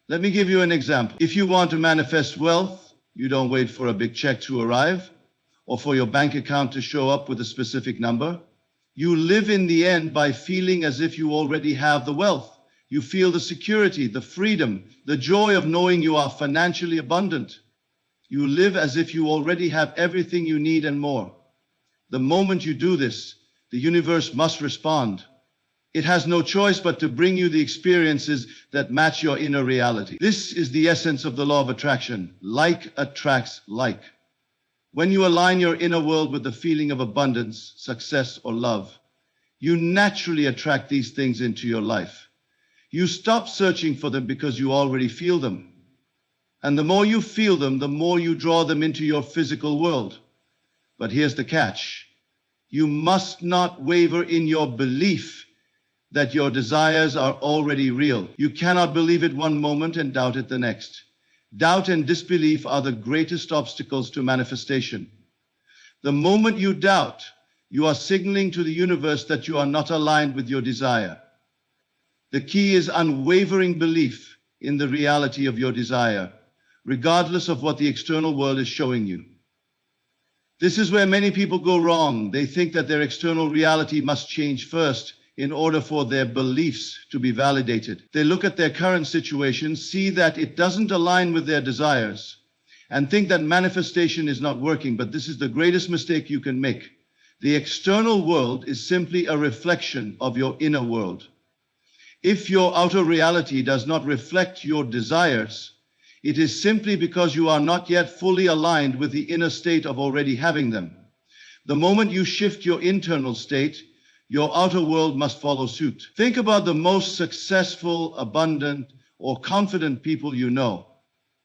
Let me give you an example. If you want to manifest wealth, you don't wait for a big check to arrive or for your bank account to show up with a specific number. You live in the end by feeling as if you already have the wealth. You feel the security, the freedom, the joy of knowing you are financially abundant. You live as if you already have everything you need and more. The moment you do this, the universe must respond. It has no choice but to bring you the experiences that match your inner reality. This is the essence of the law of attraction. Like attracts like. When you align your inner world with the feeling of abundance, success, or love, you naturally attract these things into your life. You stop searching for them because you already feel them. And the more you feel them, the more you draw them into your physical world. But here's the catch. You must not waver in your belief that your desires are already real. You cannot believe it one moment and doubt it the next. Doubt and disbelief are the greatest obstacles to manifestation. The moment you doubt, you are signaling to the universe that you are not aligned with your desire. The key is unwavering belief in the reality of your desire, regardless of what the external world is showing you. This is where many people go wrong. They think that their external reality must change first in order for their beliefs to be validated. They look at their current situation, see that it doesn't align with their desires, and think that manifestation is not working, but this is the greatest mistake you can make. The external world is simply a reflection of your inner world. If your outer reality does not reflect your desires, it is simply because you are not yet fully aligned with the inner state of already having them. The moment you shift your internal state, your outer world must follow suit. Think about the most successful, abundant, or confident people you know.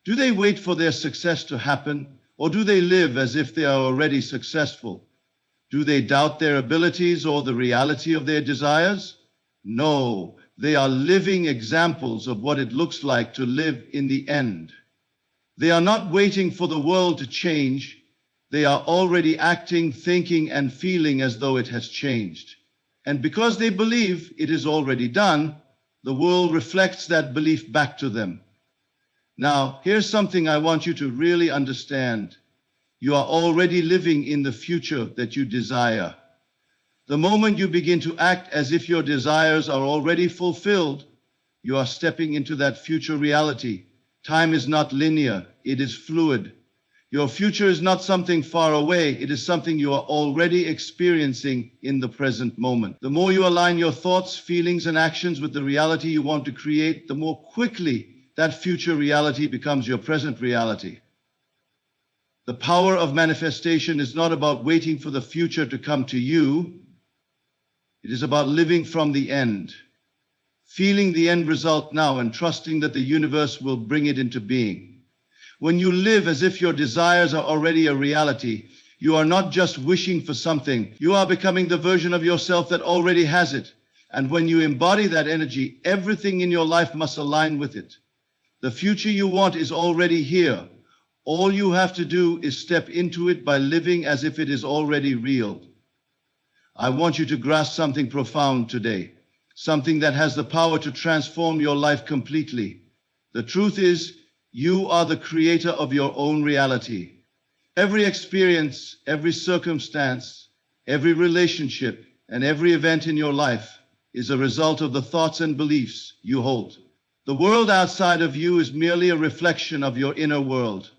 Do they wait for their success to happen, or do they live as if they are already successful? Do they doubt their abilities or the reality of their desires? No, they are living examples of what it looks like to live in the end. They are not waiting for the world to change. They are already acting, thinking, and feeling as though it has changed. And because they believe it is already done, the world reflects that belief back to them. Now, here's something I want you to really understand. You are already living in the future that you desire. The moment you begin to act as if your desires are already fulfilled, you are stepping into that future reality. Time is not linear, it is fluid. Your future is not something far away, it is something you are already experiencing in the present moment. The more you align your thoughts, feelings, and actions with the reality you want to create, the more quickly that future reality becomes your present reality. The power of manifestation is not about waiting for the future to come to you. It is about living from the end, feeling the end result now and trusting that the universe will bring it into being. When you live as if your desires are already a reality, you are not just wishing for something, you are becoming the version of yourself that already has it. And when you embody that energy, everything in your life must align with it. The future you want is already here. All you have to do is step into it by living as if it is already real. I want you to grasp something profound today, something that has the power to transform your life completely. The truth is, you are the creator of your own reality. Every experience, every circumstance, every relationship, and every event in your life is a result of the thoughts and beliefs you hold. The world outside of you is merely a reflection of your inner world.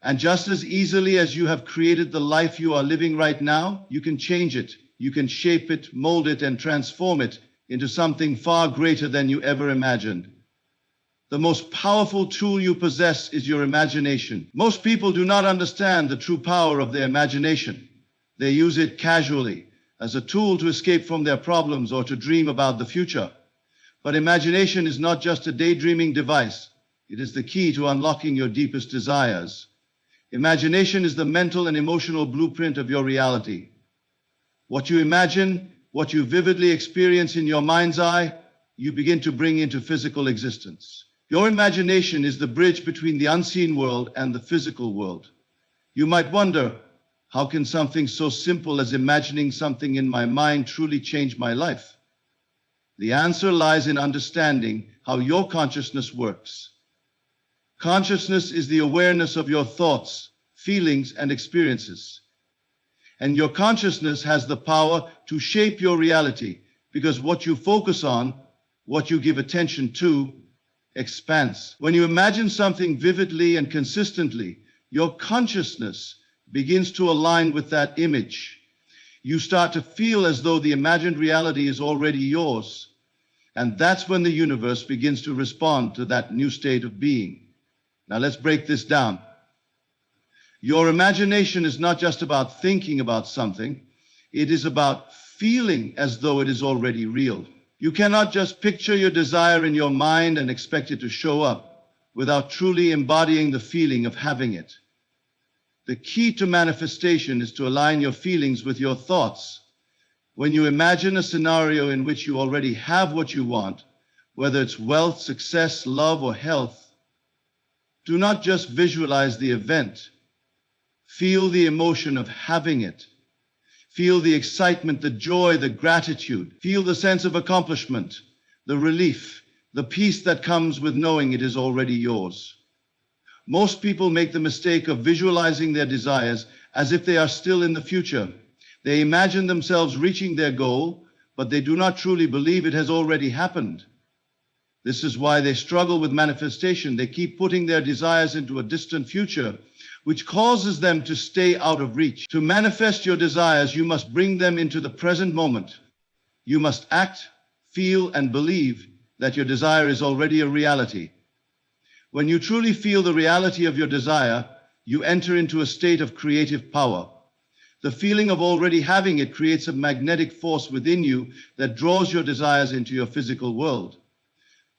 And just as easily as you have created the life you are living right now, you can change it. You can shape it, mold it, and transform it into something far greater than you ever imagined. The most powerful tool you possess is your imagination. Most people do not understand the true power of their imagination. They use it casually, as a tool to escape from their problems or to dream about the future. But imagination is not just a daydreaming device. It is the key to unlocking your deepest desires. Imagination is the mental and emotional blueprint of your reality. What you imagine, what you vividly experience in your mind's eye, you begin to bring into physical existence. Your imagination is the bridge between the unseen world and the physical world. You might wonder, how can something so simple as imagining something in my mind truly change my life? The answer lies in understanding how your consciousness works. Consciousness is the awareness of your thoughts, feelings, and experiences. And your consciousness has the power to shape your reality, because what you focus on, what you give attention to, expands. When you imagine something vividly and consistently, your consciousness begins to align with that image. You start to feel as though the imagined reality is already yours. And that's when the universe begins to respond to that new state of being. Now let's break this down. Your imagination is not just about thinking about something, it is about feeling as though it is already real. You cannot just picture your desire in your mind and expect it to show up without truly embodying the feeling of having it. The key to manifestation is to align your feelings with your thoughts. When you imagine a scenario in which you already have what you want, whether it's wealth, success, love, or health, do not just visualize the event. Feel the emotion of having it. Feel the excitement, the joy, the gratitude. Feel the sense of accomplishment, the relief, the peace that comes with knowing it is already yours. Most people make the mistake of visualizing their desires as if they are still in the future. They imagine themselves reaching their goal, but they do not truly believe it has already happened. This is why they struggle with manifestation. They keep putting their desires into a distant future, which causes them to stay out of reach. To manifest your desires, you must bring them into the present moment. You must act, feel, and believe that your desire is already a reality. When you truly feel the reality of your desire, you enter into a state of creative power. The feeling of already having it creates a magnetic force within you that draws your desires into your physical world.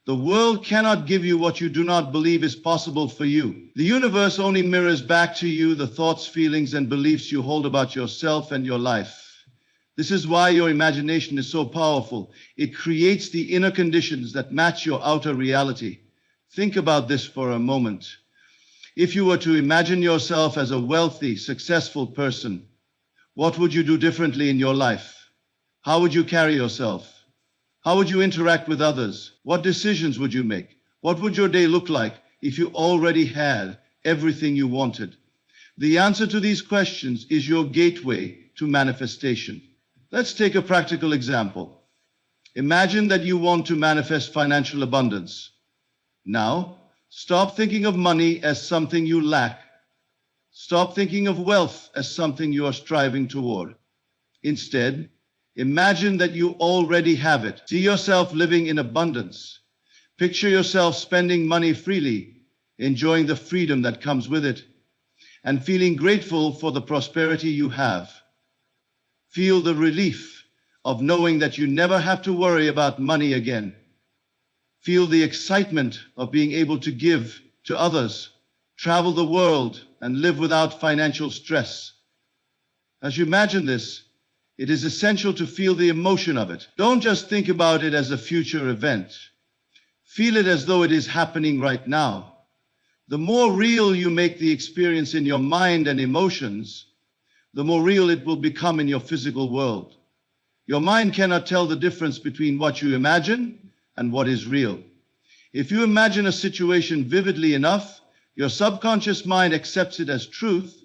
The world cannot give you what you do not believe is possible for you. The universe only mirrors back to you the thoughts, feelings, and beliefs you hold about yourself and your life. This is why your imagination is so powerful. It creates the inner conditions that match your outer reality. Think about this for a moment. If you were to imagine yourself as a wealthy, successful person, what would you do differently in your life? How would you carry yourself? How would you interact with others? What decisions would you make? What would your day look like if you already had everything you wanted? The answer to these questions is your gateway to manifestation. Let's take a practical example. Imagine that you want to manifest financial abundance. Now, stop thinking of money as something you lack. Stop thinking of wealth as something you are striving toward. Instead, imagine that you already have it. See yourself living in abundance. Picture yourself spending money freely, enjoying the freedom that comes with it, and feeling grateful for the prosperity you have. Feel the relief of knowing that you never have to worry about money again. Feel the excitement of being able to give to others, travel the world, and live without financial stress. As you imagine this, it is essential to feel the emotion of it. Don't just think about it as a future event. Feel it as though it is happening right now. The more real you make the experience in your mind and emotions, the more real it will become in your physical world. Your mind cannot tell the difference between what you imagine and what is real. If you imagine a situation vividly enough, your subconscious mind accepts it as truth,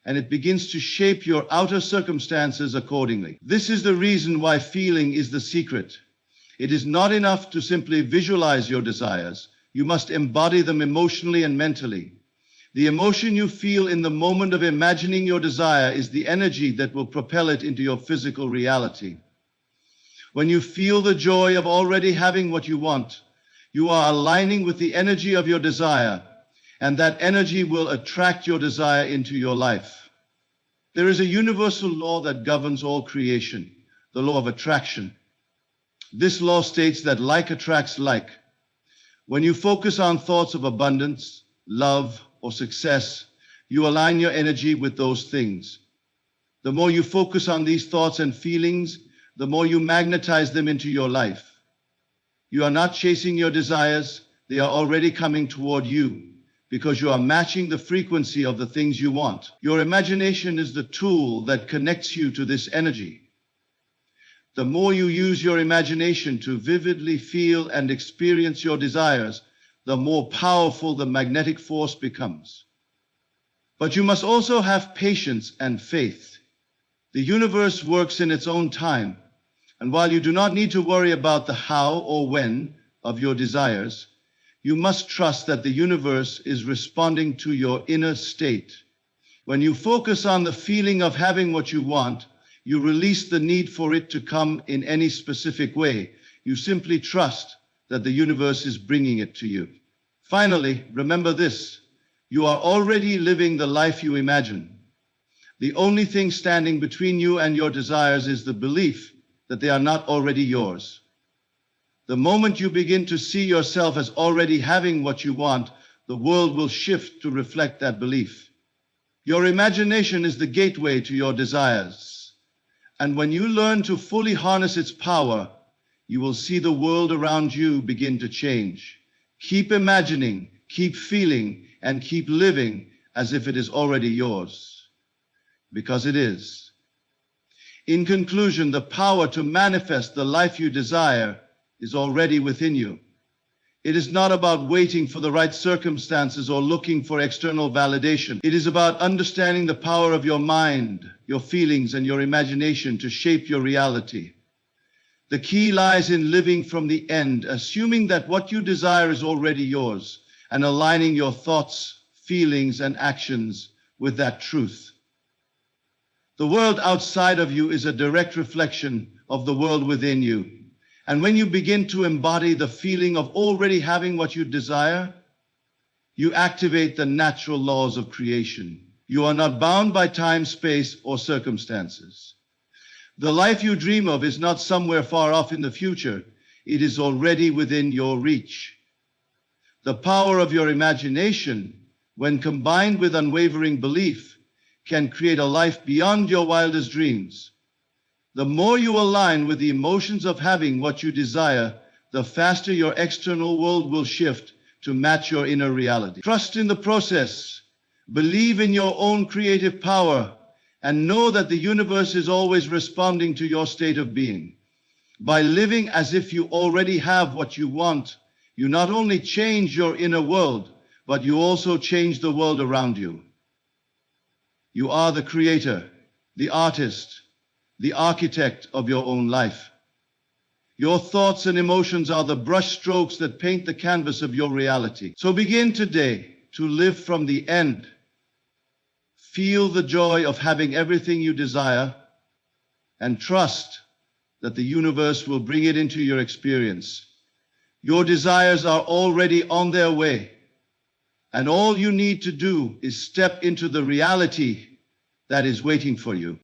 and it begins to shape your outer circumstances accordingly. This is the reason why feeling is the secret. It is not enough to simply visualize your desires. You must embody them emotionally and mentally. The emotion you feel in the moment of imagining your desire is the energy that will propel it into your physical reality. When you feel the joy of already having what you want, you are aligning with the energy of your desire, and that energy will attract your desire into your life. There is a universal law that governs all creation, the law of attraction. This law states that like attracts like. When you focus on thoughts of abundance, love, or success, you align your energy with those things. The more you focus on these thoughts and feelings, the more you magnetize them into your life. You are not chasing your desires, they are already coming toward you, because you are matching the frequency of the things you want. Your imagination is the tool that connects you to this energy. The more you use your imagination to vividly feel and experience your desires, the more powerful the magnetic force becomes. But you must also have patience and faith. The universe works in its own time, and while you do not need to worry about the how or when of your desires, you must trust that the universe is responding to your inner state. When you focus on the feeling of having what you want, you release the need for it to come in any specific way. You simply trust that the universe is bringing it to you. Finally, remember this: you are already living the life you imagine. The only thing standing between you and your desires is the belief that they are not already yours. The moment you begin to see yourself as already having what you want, the world will shift to reflect that belief. Your imagination is the gateway to your desires. And when you learn to fully harness its power, you will see the world around you begin to change. Keep imagining, keep feeling, and keep living as if it is already yours. Because it is. In conclusion, the power to manifest the life you desire is already within you. It is not about waiting for the right circumstances or looking for external validation. It is about understanding the power of your mind, your feelings, and your imagination to shape your reality. The key lies in living from the end, assuming that what you desire is already yours, and aligning your thoughts, feelings, and actions with that truth. The world outside of you is a direct reflection of the world within you. And when you begin to embody the feeling of already having what you desire, you activate the natural laws of creation. You are not bound by time, space, or circumstances. The life you dream of is not somewhere far off in the future. It is already within your reach. The power of your imagination, when combined with unwavering belief, can create a life beyond your wildest dreams. The more you align with the emotions of having what you desire, the faster your external world will shift to match your inner reality. Trust in the process, believe in your own creative power, and know that the universe is always responding to your state of being. By living as if you already have what you want, you not only change your inner world, but you also change the world around you. You are the creator, the artist, the architect of your own life. Your thoughts and emotions are the brush strokes that paint the canvas of your reality. So begin today to live from the end. Feel the joy of having everything you desire, and trust that the universe will bring it into your experience. Your desires are already on their way, and all you need to do is step into the reality that is waiting for you.